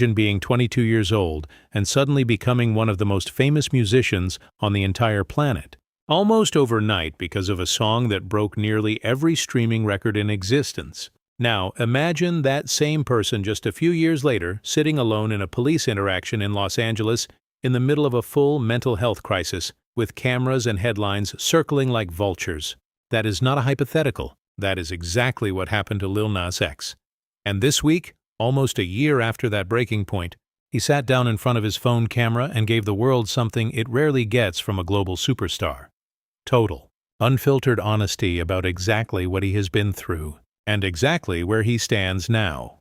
Imagine being 22 years old and suddenly becoming one of the most famous musicians on the entire planet, almost overnight because of a song that broke nearly every streaming record in existence. Now, imagine that same person just a few years later sitting alone in a police interaction in Los Angeles in the middle of a full mental health crisis, with cameras and headlines circling like vultures. That is not a hypothetical. That is exactly what happened to Lil Nas X. And this week, almost a year after that breaking point, he sat down in front of his phone camera and gave the world something it rarely gets from a global superstar: total, unfiltered honesty about exactly what he has been through and exactly where he stands now.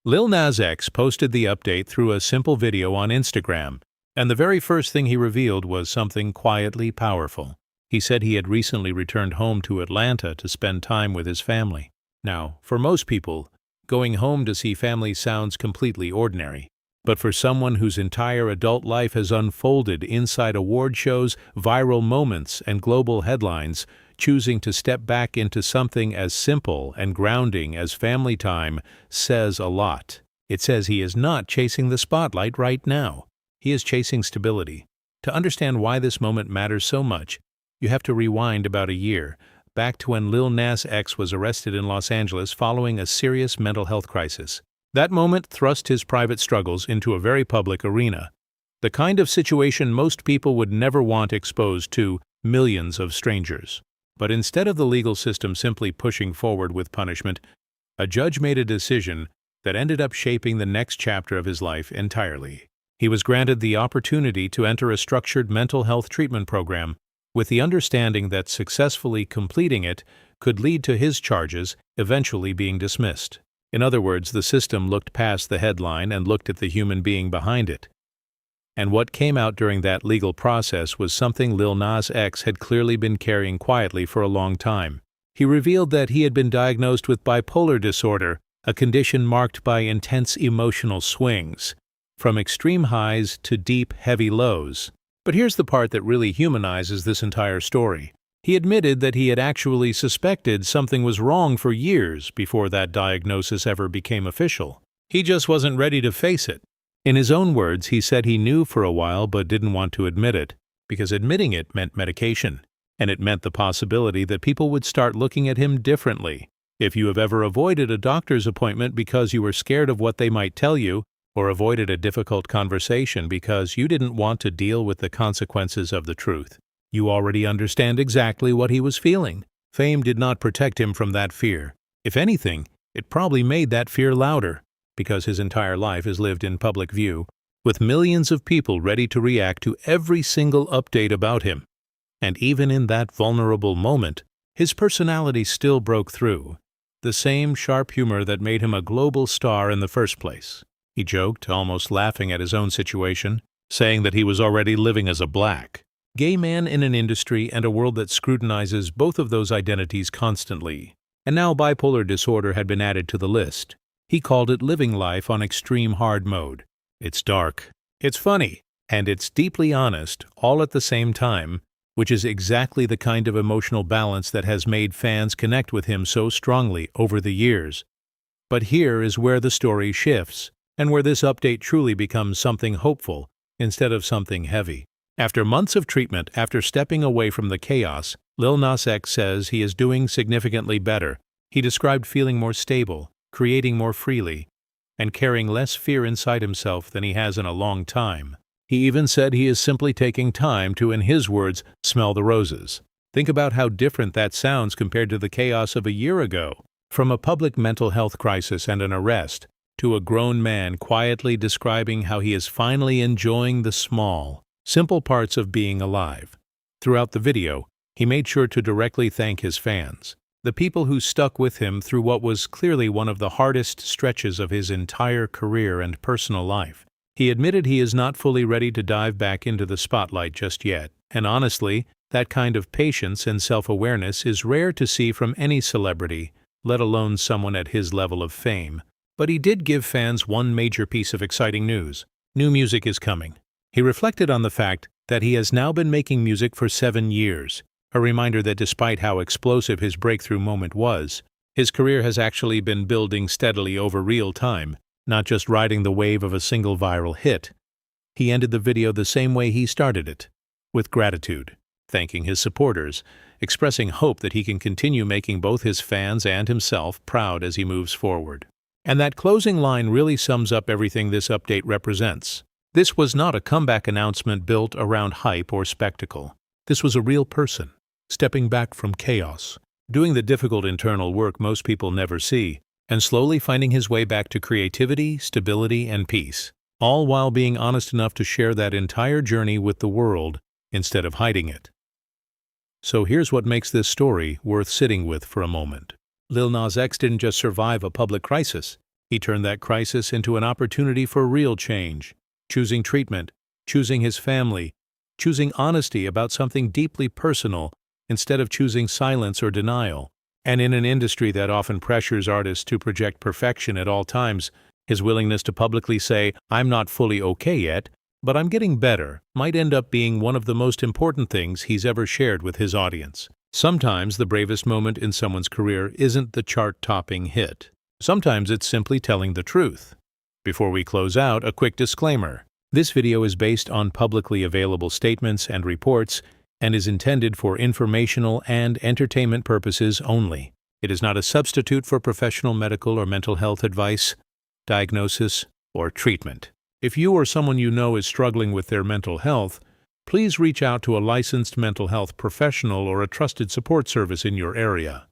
Lil Nas X posted the update through a simple video on Instagram, and the very first thing he revealed was something quietly powerful. He said he had recently returned home to Atlanta to spend time with his family. Now, for most people, going home to see family sounds completely ordinary. But for someone whose entire adult life has unfolded inside award shows, viral moments, and global headlines, choosing to step back into something as simple and grounding as family time says a lot. It says he is not chasing the spotlight right now. He is chasing stability. To understand why this moment matters so much, you have to rewind about a year, back to when Lil Nas X was arrested in Los Angeles following a serious mental health crisis. That moment thrust his private struggles into a very public arena, the kind of situation most people would never want exposed to millions of strangers. But instead of the legal system simply pushing forward with punishment, a judge made a decision that ended up shaping the next chapter of his life entirely. He was granted the opportunity to enter a structured mental health treatment program, with the understanding that successfully completing it could lead to his charges eventually being dismissed. In other words, the system looked past the headline and looked at the human being behind it. And what came out during that legal process was something Lil Nas X had clearly been carrying quietly for a long time. He revealed that he had been diagnosed with bipolar disorder, a condition marked by intense emotional swings, from extreme highs to deep, heavy lows. But here's the part that really humanizes this entire story. He admitted that he had actually suspected something was wrong for years before that diagnosis ever became official. He just wasn't ready to face it. In his own words, he said he knew for a while but didn't want to admit it, because admitting it meant medication, and it meant the possibility that people would start looking at him differently. If you have ever avoided a doctor's appointment because you were scared of what they might tell you, or avoided a difficult conversation because you didn't want to deal with the consequences of the truth, you already understand exactly what he was feeling. Fame did not protect him from that fear. If anything, it probably made that fear louder, because his entire life is lived in public view, with millions of people ready to react to every single update about him. And even in that vulnerable moment, his personality still broke through. The same sharp humor that made him a global star in the first place. He joked, almost laughing at his own situation, saying that he was already living as a black gay man in an industry and a world that scrutinizes both of those identities constantly. And now bipolar disorder had been added to the list. He called it living life on extreme hard mode. It's dark, it's funny, and it's deeply honest, all at the same time, which is exactly the kind of emotional balance that has made fans connect with him so strongly over the years. But here is where the story shifts, and where this update truly becomes something hopeful instead of something heavy. After months of treatment, after stepping away from the chaos, Lil Nas X says he is doing significantly better. He described feeling more stable, creating more freely, and carrying less fear inside himself than he has in a long time. He even said he is simply taking time to, in his words, smell the roses. Think about how different that sounds compared to the chaos of a year ago. From a public mental health crisis and an arrest, to a grown man quietly describing how he is finally enjoying the small, simple parts of being alive. Throughout the video, he made sure to directly thank his fans, the people who stuck with him through what was clearly one of the hardest stretches of his entire career and personal life. He admitted he is not fully ready to dive back into the spotlight just yet, and honestly, that kind of patience and self-awareness is rare to see from any celebrity, let alone someone at his level of fame. But he did give fans one major piece of exciting news. New music is coming. He reflected on the fact that he has now been making music for 7 years, a reminder that despite how explosive his breakthrough moment was, his career has actually been building steadily over real time, not just riding the wave of a single viral hit. He ended the video the same way he started it, with gratitude, thanking his supporters, expressing hope that he can continue making both his fans and himself proud as he moves forward. And that closing line really sums up everything this update represents. This was not a comeback announcement built around hype or spectacle. This was a real person, stepping back from chaos, doing the difficult internal work most people never see, and slowly finding his way back to creativity, stability, and peace, all while being honest enough to share that entire journey with the world instead of hiding it. So here's what makes this story worth sitting with for a moment. Lil Nas X didn't just survive a public crisis. He turned that crisis into an opportunity for real change, choosing treatment, choosing his family, choosing honesty about something deeply personal instead of choosing silence or denial. And in an industry that often pressures artists to project perfection at all times, his willingness to publicly say, "I'm not fully okay yet, but I'm getting better," might end up being one of the most important things he's ever shared with his audience. Sometimes the bravest moment in someone's career isn't the chart-topping hit. Sometimes it's simply telling the truth. Before we close out, a quick disclaimer. This video is based on publicly available statements and reports and is intended for informational and entertainment purposes only. It is not a substitute for professional medical or mental health advice, diagnosis, or treatment. If you or someone you know is struggling with their mental health, please reach out to a licensed mental health professional or a trusted support service in your area.